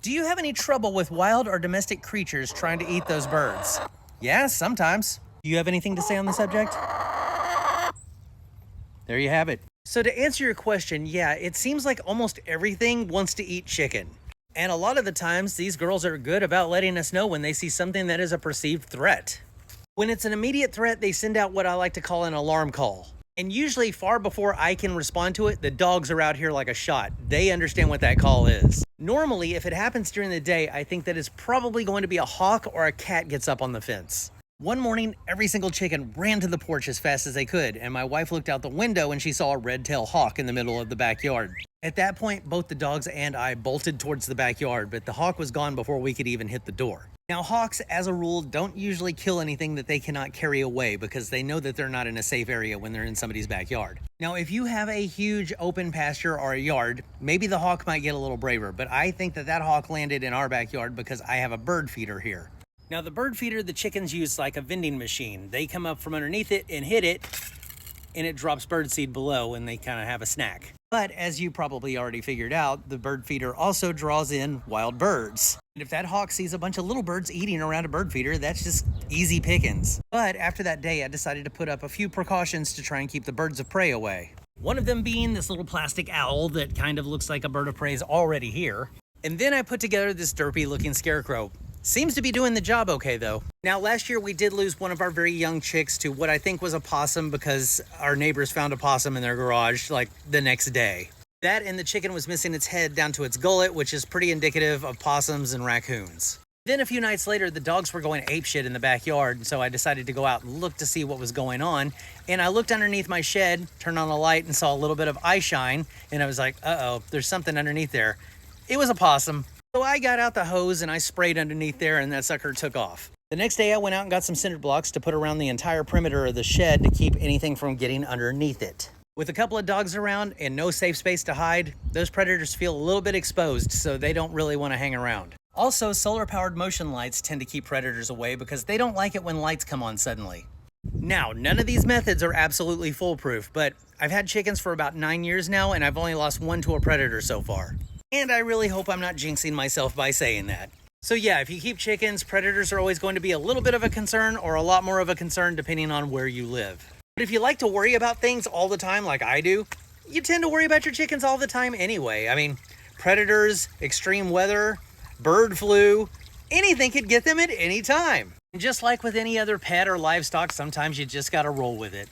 Do you have any trouble with wild or domestic creatures trying to eat those birds? Yeah, sometimes. Do you have anything to say on the subject? There you have it. So to answer your question, yeah, it seems like almost everything wants to eat chicken. And a lot of the times, these girls are good about letting us know when they see something that is a perceived threat. When it's an immediate threat, they send out what I like to call an alarm call. And usually far before I can respond to it, the dogs are out here like a shot. They understand what that call is. Normally, if it happens during the day, I think that it's probably going to be a hawk or a cat gets up on the fence. One morning, every single chicken ran to the porch as fast as they could, and my wife looked out the window and she saw a red-tailed hawk in the middle of the backyard. At that point, both the dogs and I bolted towards the backyard, but the hawk was gone before we could even hit the door. Now, hawks, as a rule, don't usually kill anything that they cannot carry away because they know that they're not in a safe area when they're in somebody's backyard. Now, if you have a huge open pasture or a yard, maybe the hawk might get a little braver, but I think that that hawk landed in our backyard because I have a bird feeder here. Now, the bird feeder, the chickens use like a vending machine. They come up from underneath it and hit it, and it drops birdseed below, and they kind of have a snack. But as you probably already figured out, the bird feeder also draws in wild birds. And if that hawk sees a bunch of little birds eating around a bird feeder, that's just easy pickings. But after that day, I decided to put up a few precautions to try and keep the birds of prey away. One of them being this little plastic owl that kind of looks like a bird of prey is already here. And then I put together this derpy looking scarecrow. Seems to be doing the job okay, though. Now, last year we did lose one of our very young chicks to what I think was a possum because our neighbors found a possum in their garage like the next day. That and the chicken was missing its head down to its gullet, which is pretty indicative of possums and raccoons. Then a few nights later, the dogs were going apeshit in the backyard, so I decided to go out and look to see what was going on. And I looked underneath my shed, turned on a light, and saw a little bit of eye shine, and I was like, uh-oh, there's something underneath there. It was a possum. So I got out the hose and I sprayed underneath there, and that sucker took off. The next day I went out and got some cinder blocks to put around the entire perimeter of the shed to keep anything from getting underneath it. With a couple of dogs around and no safe space to hide, those predators feel a little bit exposed, so they don't really want to hang around. Also, solar-powered motion lights tend to keep predators away because they don't like it when lights come on suddenly. Now, none of these methods are absolutely foolproof, but I've had chickens for about 9 years now, and I've only lost one to a predator so far. And I really hope I'm not jinxing myself by saying that. So yeah, if you keep chickens, predators are always going to be a little bit of a concern or a lot more of a concern depending on where you live. But if you like to worry about things all the time like I do, you tend to worry about your chickens all the time anyway. I mean, predators, extreme weather, bird flu, anything could get them at any time. And just like with any other pet or livestock, sometimes you just gotta roll with it.